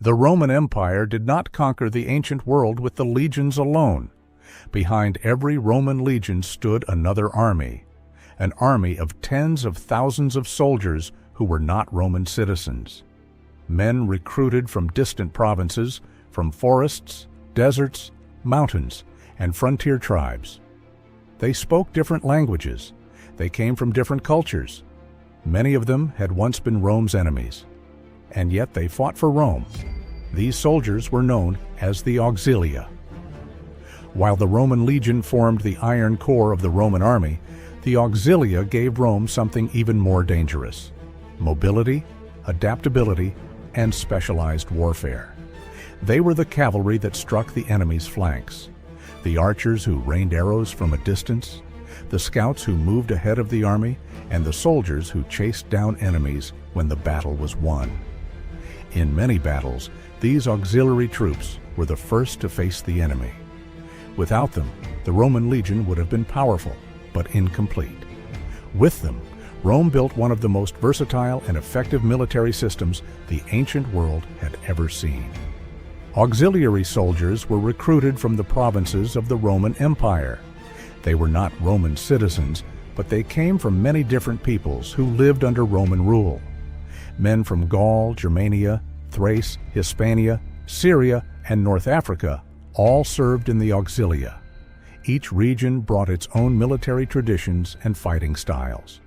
The Roman Empire did not conquer the ancient world with the legions alone. Behind every Roman legion stood another army, an army of tens of thousands of soldiers who were not Roman citizens. Men recruited from distant provinces, from forests, deserts, mountains, and frontier tribes. They spoke different languages. They came from different cultures. Many of them had once been Rome's enemies, and yet they fought for Rome. These soldiers were known as the Auxilia. While the Roman legion formed the iron core of the Roman army, the Auxilia gave Rome something even more dangerous: mobility, adaptability, and specialized warfare. They were the cavalry that struck the enemy's flanks, the archers who rained arrows from a distance, the scouts who moved ahead of the army, and the soldiers who chased down enemies when the battle was won. In many battles, these auxiliary troops were the first to face the enemy. Without them, the Roman legion would have been powerful, but incomplete. With them, Rome built one of the most versatile and effective military systems the ancient world had ever seen. Auxiliary soldiers were recruited from the provinces of the Roman Empire. They were not Roman citizens, but they came from many different peoples who lived under Roman rule. Men from Gaul, Germania, Thrace, Hispania, Syria, and North Africa all served in the Auxilia. Each region brought its own military traditions and fighting styles.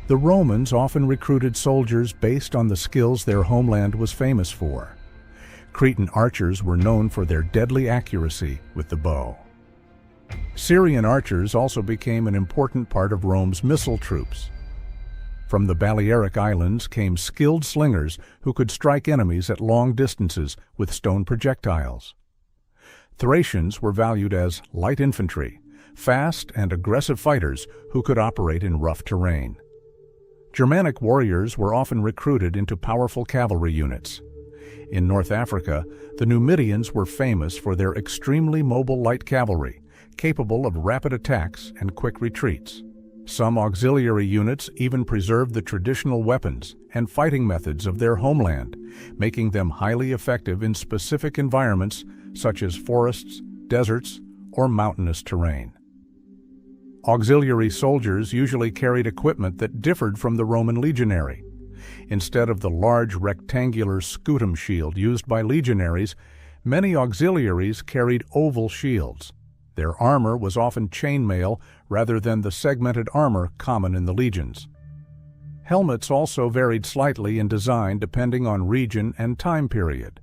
The Romans often recruited soldiers based on the skills their homeland was famous for. Cretan archers were known for their deadly accuracy with the bow. Syrian archers also became an important part of Rome's missile troops. From the Balearic Islands came skilled slingers who could strike enemies at long distances with stone projectiles. Thracians were valued as light infantry, fast and aggressive fighters who could operate in rough terrain. Germanic warriors were often recruited into powerful cavalry units. In North Africa, the Numidians were famous for their extremely mobile light cavalry, capable of rapid attacks and quick retreats. Some auxiliary units even preserved the traditional weapons and fighting methods of their homeland, making them highly effective in specific environments such as forests, deserts, or mountainous terrain. Auxiliary soldiers usually carried equipment that differed from the Roman legionary. Instead of the large rectangular scutum shield used by legionaries, many auxiliaries carried oval shields. Their armor was often chainmail rather than the segmented armor common in the legions. Helmets also varied slightly in design depending on region and time period.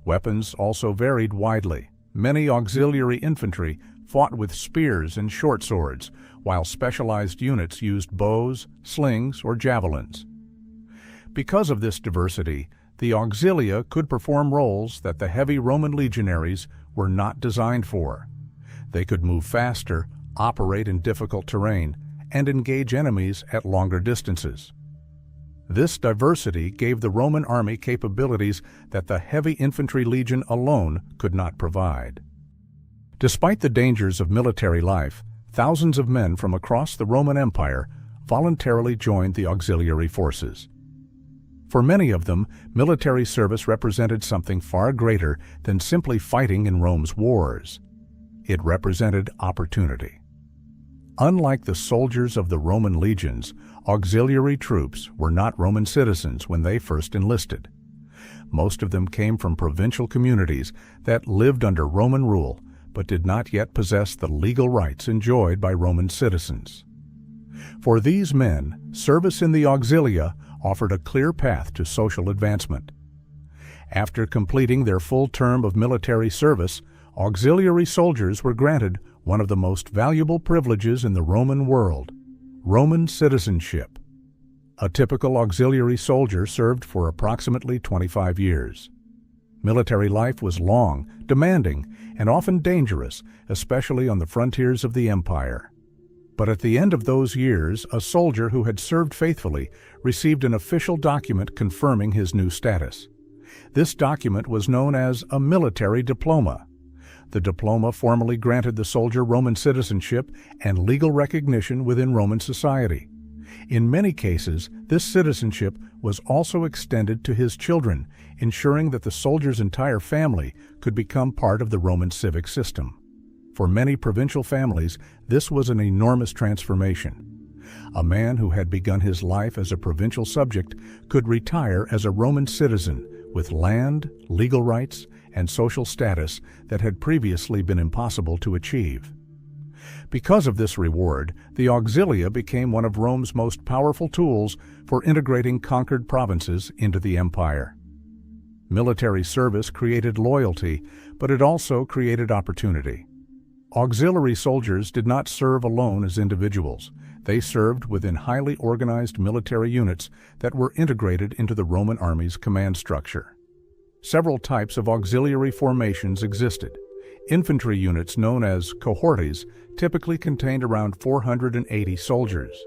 Weapons also varied widely. Many auxiliary infantry fought with spears and short swords, while specialized units used bows, slings, or javelins. Because of this diversity, the Auxilia could perform roles that the heavy Roman legionaries were not designed for. They could move faster, operate in difficult terrain, and engage enemies at longer distances. This diversity gave the Roman army capabilities that the heavy infantry legion alone could not provide. Despite the dangers of military life, thousands of men from across the Roman Empire voluntarily joined the auxiliary forces. For many of them, military service represented something far greater than simply fighting in Rome's wars. It represented opportunity. Unlike the soldiers of the Roman legions, auxiliary troops were not Roman citizens when they first enlisted. Most of them came from provincial communities that lived under Roman rule but did not yet possess the legal rights enjoyed by Roman citizens. For these men, service in the Auxilia offered a clear path to social advancement. After completing their full term of military service, auxiliary soldiers were granted one of the most valuable privileges in the Roman world: Roman citizenship. A typical auxiliary soldier served for approximately 25 years. Military life was long, demanding, and often dangerous, especially on the frontiers of the empire. But at the end of those years, a soldier who had served faithfully received an official document confirming his new status. This document was known as a military diploma. The diploma formally granted the soldier Roman citizenship and legal recognition within Roman society. In many cases, this citizenship was also extended to his children, ensuring that the soldier's entire family could become part of the Roman civic system. For many provincial families, this was an enormous transformation. A man who had begun his life as a provincial subject could retire as a Roman citizen with land, legal rights, and social status that had previously been impossible to achieve. Because of this reward, the Auxilia became one of Rome's most powerful tools for integrating conquered provinces into the empire. Military service created loyalty, but it also created opportunity. Auxiliary soldiers did not serve alone as individuals. They served within highly organized military units that were integrated into the Roman army's command structure. Several types of auxiliary formations existed. Infantry units known as cohortes typically contained around 480 soldiers.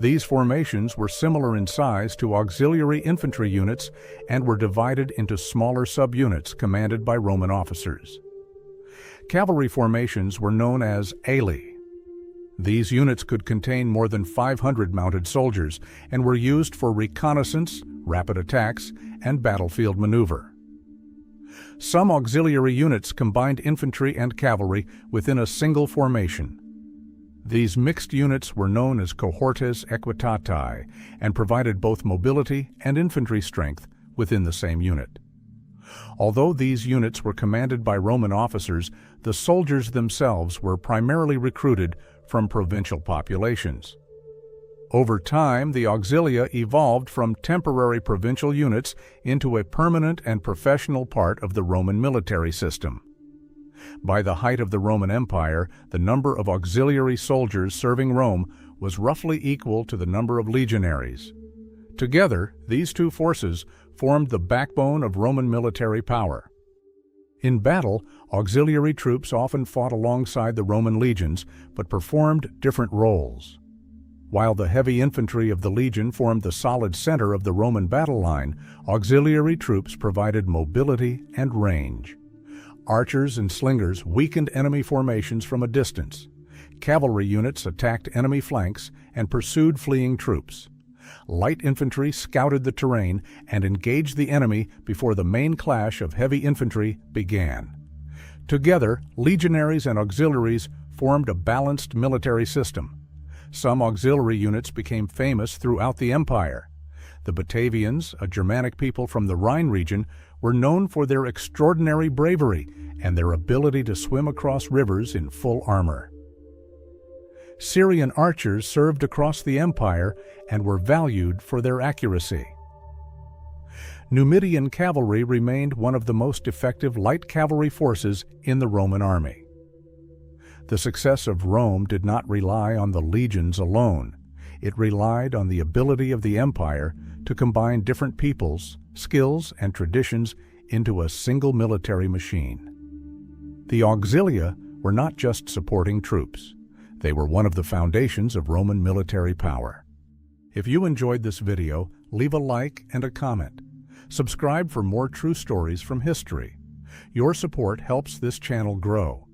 These formations were similar in size to auxiliary infantry units and were divided into smaller subunits commanded by Roman officers. Cavalry formations were known as aeli. These units could contain more than 500 mounted soldiers and were used for reconnaissance, rapid attacks, and battlefield maneuver. Some auxiliary units combined infantry and cavalry within a single formation. These mixed units were known as cohortes equitatae and provided both mobility and infantry strength within the same unit. Although these units were commanded by Roman officers, the soldiers themselves were primarily recruited from provincial populations. Over time, the Auxilia evolved from temporary provincial units into a permanent and professional part of the Roman military system. By the height of the Roman Empire, the number of auxiliary soldiers serving Rome was roughly equal to the number of legionaries. Together, these two forces formed the backbone of Roman military power. In battle, auxiliary troops often fought alongside the Roman legions, but performed different roles. While the heavy infantry of the legion formed the solid center of the Roman battle line, auxiliary troops provided mobility and range. Archers and slingers weakened enemy formations from a distance. Cavalry units attacked enemy flanks and pursued fleeing troops. Light infantry scouted the terrain and engaged the enemy before the main clash of heavy infantry began. Together, legionaries and auxiliaries formed a balanced military system. Some auxiliary units became famous throughout the empire. The Batavians, a Germanic people from the Rhine region, were known for their extraordinary bravery and their ability to swim across rivers in full armor. Syrian archers served across the empire and were valued for their accuracy. Numidian cavalry remained one of the most effective light cavalry forces in the Roman army. The success of Rome did not rely on the legions alone. It relied on the ability of the empire to combine different peoples, skills, and traditions into a single military machine. The Auxilia were not just supporting troops. They were one of the foundations of Roman military power. If you enjoyed this video, leave a like and a comment. Subscribe for more true stories from history. Your support helps this channel grow.